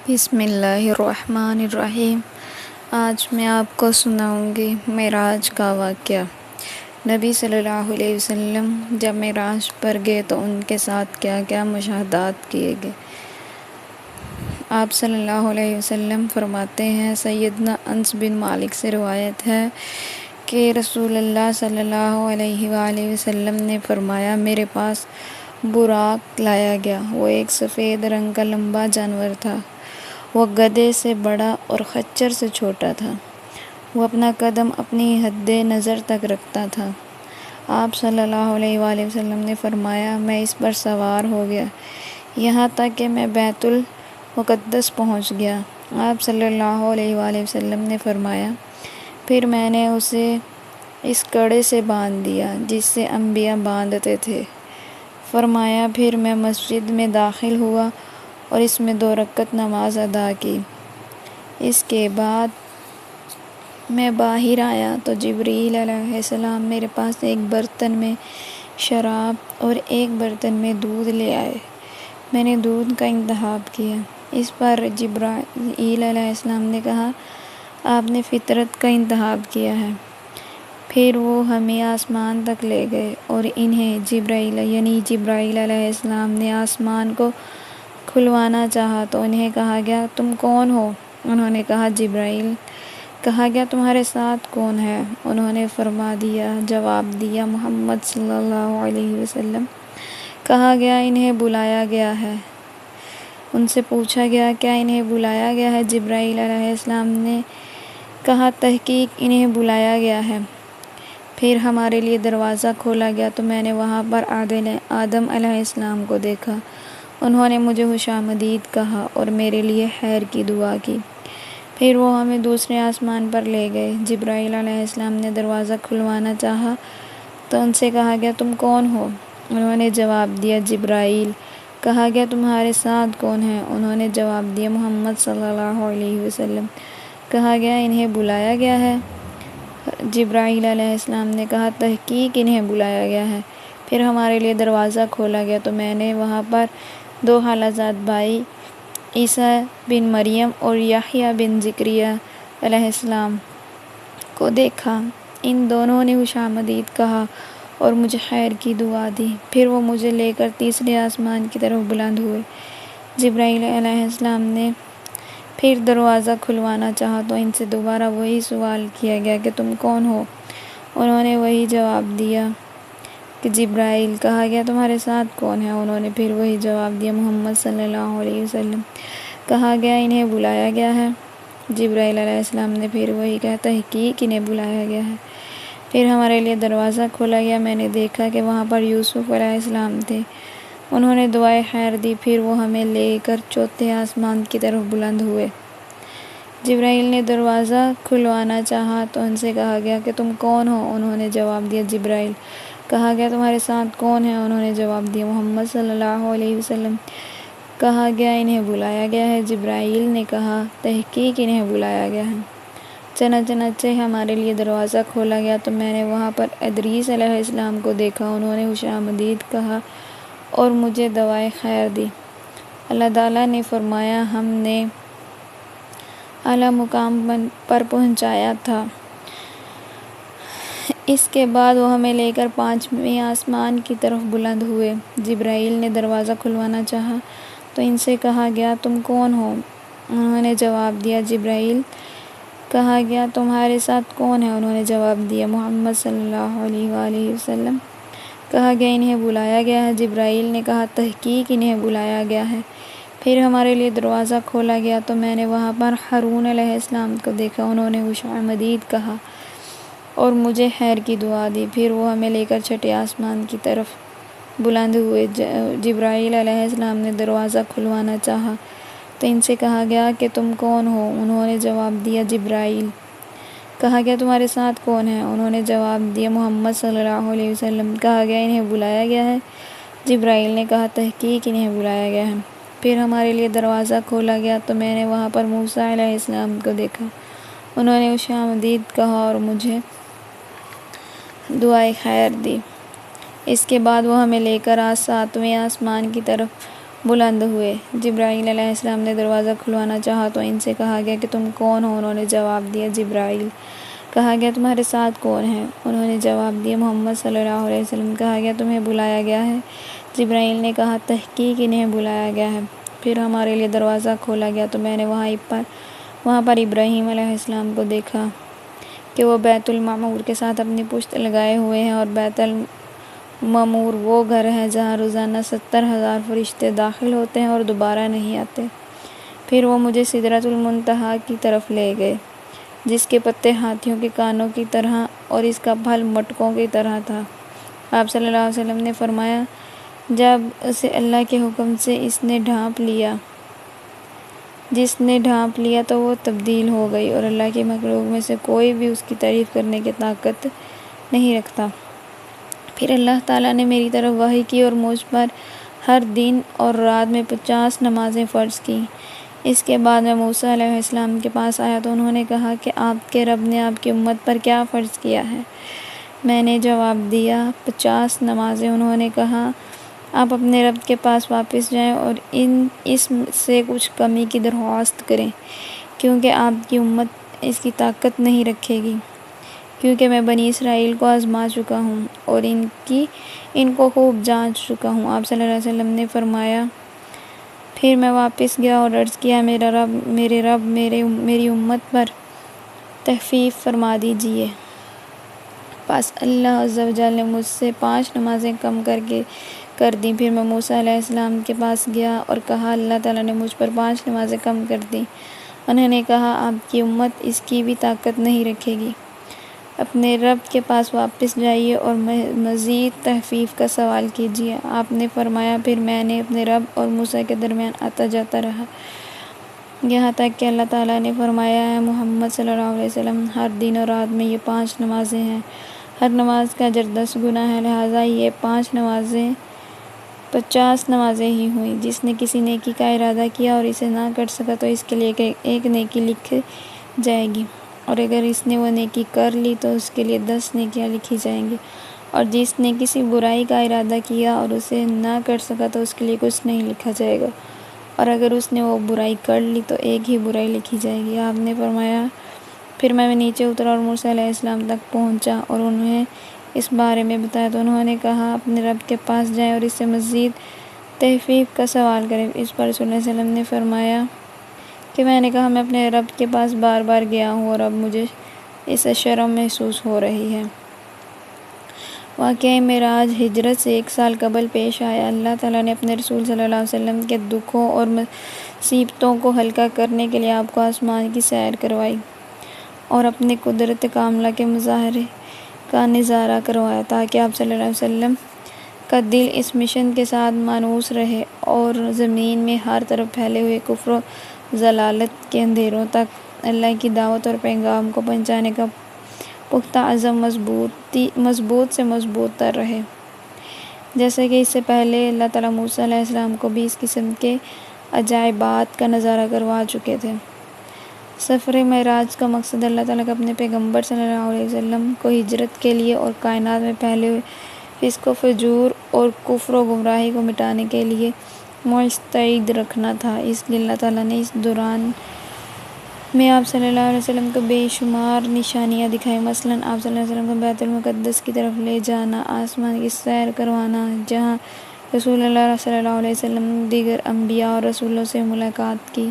بسم اللہ الرحمن الرحیم۔ آج میں آپ کو سناؤں گی معراج کا واقعہ۔ نبی صلی اللہ علیہ وسلم جب معراج پر گئے تو ان کے ساتھ کیا کیا مشاہدات کیے گئے۔ آپ صلی اللہ علیہ وسلم فرماتے ہیں، سیدنا انس بن مالک سے روایت ہے کہ رسول اللہ صلی اللہ علیہ وآلہ وسلم نے فرمایا، میرے پاس براق لایا گیا۔ وہ ایک سفید رنگ کا لمبا جانور تھا۔ وہ گدھے سے بڑا اور خچر سے چھوٹا تھا۔ وہ اپنا قدم اپنی حد نظر تک رکھتا تھا۔ آپ صلی اللہ علیہ وآلہ وسلم نے فرمایا، میں اس پر سوار ہو گیا یہاں تک کہ میں بیت المقدس پہنچ گیا۔ آپ صلی اللہ علیہ وآلہ وسلم نے فرمایا، پھر میں نے اسے اس کڑے سے باندھ دیا جس سے انبیاء باندھتے تھے۔ فرمایا، پھر میں مسجد میں داخل ہوا اور اس میں 2 رکعت نماز ادا کی۔ اس کے بعد میں باہر آیا تو جبرائیل علیہ السلام میرے پاس ایک برتن میں شراب اور ایک برتن میں دودھ لے آئے۔ میں نے دودھ کا انتخاب کیا۔ اس پر جبرائیل علیہ السلام نے کہا، آپ نے فطرت کا انتخاب کیا ہے۔ پھر وہ ہمیں آسمان تک لے گئے اور انہیں جبرائیل علیہ السلام نے آسمان کو کھلوانا چاہا تو انہیں کہا گیا، تم کون ہو؟ انہوں نے کہا، جبرائیل۔ کہا گیا، تمہارے ساتھ کون ہے؟ انہوں نے جواب دیا، محمد صلی اللہ علیہ وسلم۔ کہا گیا، انہیں بلایا گیا ہے۔ ان سے پوچھا گیا، کیا انہیں بلایا گیا ہے؟ جبرائیل علیہ السلام نے کہا، تحقیق انہیں بلایا گیا ہے۔ پھر ہمارے لیے دروازہ کھولا گیا تو میں نے وہاں پر آدم علیہ السلام کو دیکھا۔ انہوں نے مجھے خوش آمدید کہا اور میرے لیے خیر کی دعا کی۔ پھر وہ ہمیں دوسرے آسمان پر لے گئے۔ جبرائیل علیہ السلام نے دروازہ کھلوانا چاہا تو ان سے کہا گیا، تم کون ہو؟ انہوں نے جواب دیا، جبرائیل۔ کہا گیا، تمہارے ساتھ کون ہے؟ انہوں نے جواب دیا، محمد صلی اللہ علیہ وسلم۔ کہا گیا، انہیں بلایا گیا ہے؟ جبرائیل علیہ السلام نے کہا، تحقیق انہیں بلایا گیا ہے۔ پھر ہمارے لیے دروازہ کھولا گیا تو میں نے وہاں پر 2 خالہ بھائی عیسیٰ بن مریم اور یحییٰ بن زکریا علیہ السلام کو دیکھا۔ ان دونوں نے خوش آمدید کہا اور مجھے خیر کی دعا دی۔ پھر وہ مجھے لے کر تیسرے آسمان کی طرف بلند ہوئے۔ جبرائیل علیہ السلام نے پھر دروازہ کھلوانا چاہا تو ان سے دوبارہ وہی سوال کیا گیا کہ تم کون ہو؟ انہوں نے وہی جواب دیا کہ جبرائیل۔ کہا گیا، تمہارے ساتھ کون ہے؟ انہوں نے پھر وہی جواب دیا، محمد صلی اللہ علیہ وسلم۔ کہا گیا، انہیں بلایا گیا ہے؟ جبرائیل علیہ السلام نے پھر وہی کہا، تحقیق انہیں بلایا گیا ہے۔ پھر ہمارے لیے دروازہ کھولا گیا۔ میں نے دیکھا کہ وہاں پر یوسف علیہ السلام تھے۔ انہوں نے دعائے خیر دی۔ پھر وہ ہمیں لے کر چوتھے آسمان کی طرف بلند ہوئے۔ جبرائیل نے دروازہ کھلوانا چاہا تو ان سے کہا گیا کہ تم کون ہو؟ انہوں نے جواب دیا، جبرائیل۔ کہا گیا، تمہارے ساتھ کون ہے؟ انہوں نے جواب دیا، محمد صلی اللہ علیہ وسلم۔ کہا گیا، انہیں بلایا گیا ہے؟ جبرائیل نے کہا، تحقیق انہیں بلایا گیا ہے۔ چنانچہ ہمارے لیے دروازہ کھولا گیا تو میں نے وہاں پر ادریس علیہ السلام کو دیکھا۔ انہوں نے خوش آمدید کہا اور مجھے دعائے خیر دی۔ اللہ تعالیٰ نے فرمایا، ہم نے اعلیٰ مقام پر پہنچایا تھا۔ اس کے بعد وہ ہمیں لے کر 5ویں آسمان کی طرف بلند ہوئے۔ جبرائیل نے دروازہ کھلوانا چاہا تو ان سے کہا گیا، تم کون ہو؟ انہوں نے جواب دیا، جبرائیل۔ کہا گیا، تمہارے ساتھ کون ہے؟ انہوں نے جواب دیا، محمد صلی اللہ علیہ وآلہ وسلم۔ کہا گیا، انہیں بلایا گیا ہے؟ جبرائیل نے کہا، تحقیق انہیں بلایا گیا ہے۔ پھر ہمارے لیے دروازہ کھولا گیا تو میں نے وہاں پر ہارون علیہ السلام کو دیکھا۔ انہوں نے خوش آمدید کہا اور مجھے خیر کی دعا دی۔ پھر وہ ہمیں لے کر 6 آسمان کی طرف بلند ہوئے۔ جبرائیل علیہ السلام نے دروازہ کھلوانا چاہا تو ان سے کہا گیا کہ تم کون ہو؟ انہوں نے جواب دیا، جبرائیل۔ کہا گیا، تمہارے ساتھ کون ہے؟ انہوں نے جواب دیا، محمد صلی اللہ علیہ وسلم۔ کہا گیا، انہیں بلایا گیا ہے؟ جبرائیل نے کہا، تحقیق انہیں بلایا گیا ہے۔ پھر ہمارے لیے دروازہ کھولا گیا تو میں نے وہاں پر موسیٰ علیہ السلام کو دیکھا۔ انہوں نے خوش آمدید کہا اور مجھے دعائے خیر دی۔ اس کے بعد وہ ہمیں لے کر 7ویں آسمان کی طرف بلند ہوئے۔ جبرائیل علیہ السلام نے دروازہ کھلوانا چاہا تو ان سے کہا گیا کہ تم کون ہو؟ انہوں نے جواب دیا جبرائیل۔ کہا گیا تمہارے ساتھ کون ہے؟ انہوں نے جواب دیا محمد صلی اللہ علیہ وسلم۔ کہا گیا تمہیں بلایا گیا ہے؟ جبرائیل نے کہا تحقیق انہیں بلایا گیا ہے۔ پھر ہمارے لیے دروازہ کھولا گیا تو میں نے وہاں پر ابراہیم علیہ السلام کو دیکھا کہ وہ بیت المعمور کے ساتھ اپنی پشت لگائے ہوئے ہیں، اور بیت المعمور وہ گھر ہے جہاں روزانہ 70,000 فرشتے داخل ہوتے ہیں اور دوبارہ نہیں آتے۔ پھر وہ مجھے سدرۃ المنتہا کی طرف لے گئے، جس کے پتے ہاتھیوں کے کانوں کی طرح اور اس کا پھل مٹکوں کی طرح تھا۔ آپ صلی اللہ علیہ وسلم نے فرمایا جب اسے اللہ کے حکم سے جس نے ڈھانپ لیا تو وہ تبدیل ہو گئی، اور اللہ کی مخلوق میں سے کوئی بھی اس کی تعریف کرنے کی طاقت نہیں رکھتا۔ پھر اللہ تعالیٰ نے میری طرف وحی کی اور مجھ پر ہر دن اور رات میں 50 نمازیں فرض کی۔ اس کے بعد میں موسیٰ علیہ السلام کے پاس آیا تو انہوں نے کہا کہ آپ کے رب نے آپ کی امت پر کیا فرض کیا ہے؟ میں نے جواب دیا 50 نمازیں۔ انہوں نے کہا آپ اپنے رب کے پاس واپس جائیں اور اس سے کچھ کمی کی درخواست کریں، کیونکہ آپ کی امت اس کی طاقت نہیں رکھے گی، کیونکہ میں بنی اسرائیل کو آزما چکا ہوں اور ان کو خوب جانچ چکا ہوں۔ آپ صلی اللہ علیہ وسلم نے فرمایا پھر میں واپس گیا اور عرض کیا میرے رب میری امت پر تخفیف فرما دیجیے۔ بس اللہ عز و جل نے مجھ سے 5 نمازیں کم کر دیں۔ پھر میں موسیٰ علیہ السلام کے پاس گیا اور کہا اللہ تعالیٰ نے مجھ پر 5 نمازیں کم کر دیں۔ انہوں نے کہا آپ کی امت اس کی بھی طاقت نہیں رکھے گی، اپنے رب کے پاس واپس جائیے اور مزید تخفیف کا سوال کیجیے۔ آپ نے فرمایا پھر میں نے اپنے رب اور موسیٰ کے درمیان آتا جاتا رہا، یہاں تک کہ اللہ تعالیٰ نے فرمایا ہے محمد صلی اللہ علیہ وسلم ہر دن اور رات میں یہ 5 نمازیں ہیں، ہر نماز کا اجر 10 گنا ہے، لہٰذا یہ 5 نمازیں 50 نمازیں ہی ہوئیں۔ جس نے کسی نیکی کا ارادہ کیا اور اسے نہ کر سکا تو اس کے لیے ایک نیکی لکھی جائے گی، اور اگر اس نے وہ نیکی کر لی تو اس کے لیے 10 نیکیاں لکھی جائیں گی، اور جس نے کسی برائی کا ارادہ کیا اور اسے نہ کر سکا تو اس کے لیے کچھ نہیں لکھا جائے گا، اور اگر اس نے وہ برائی کر لی تو ایک ہی برائی لکھی جائے گی۔ آپ نے فرمایا پھر میں نیچے اترا اور موسیٰ علیہ السلام تک پہنچا اور انہیں اس بارے میں بتایا تو انہوں نے کہا اپنے رب کے پاس جائیں اور اس سے مزید تخفیف کا سوال کریں۔ اس پر رسول اللہ صلی اللہ علیہ وسلم نے فرمایا کہ میں نے کہا میں اپنے رب کے پاس بار بار گیا ہوں اور اب مجھے اس سے شرم محسوس ہو رہی ہے۔ واقعہ معراج ہجرت سے 1 سال قبل پیش آیا۔ اللہ تعالیٰ نے اپنے رسول صلی اللہ علیہ وسلم کے دکھوں اور مصیبتوں کو ہلکا کرنے کے لیے آپ کو آسمان کی سیر کروائی اور اپنے قدرت کاملہ کے مظاہرے کا نظارہ کروایا، تاکہ آپ صلی اللہ علیہ وسلم کا دل اس مشن کے ساتھ مانوس رہے اور زمین میں ہر طرف پھیلے ہوئے کفر و ضلالت کے اندھیروں تک اللہ کی دعوت اور پیغام کو پہنچانے کا پختہ عزم مضبوط سے مضبوط تر رہے۔ جیسا کہ اس سے پہلے اللہ تعالیٰ موسیٰ علیہ السلام کو بھی اس قسم کے عجائبات کا نظارہ کروا چکے تھے۔ سفر معراج کا مقصد اللہ تعالیٰ کا اپنے پیغمبر صلی اللہ علیہ وسلم کو ہجرت کے لیے اور کائنات میں پھیلے ہوئے فسق و فجور اور کفر و گمراہی کو مٹانے کے لیے مستعد رکھنا تھا۔ اس لیے اللہ تعالیٰ نے اس دوران میں آپ صلی اللہ علیہ وسلم کو بے شمار نشانیاں دکھائیں، مثلاً آپ صلی اللہ علیہ وسلم کو بیت المقدس کی طرف لے جانا، آسمان کی سیر کروانا جہاں رسول اللہ صلی اللہ علیہ وسلم دیگر انبیاء اور رسولوں سے ملاقات کی،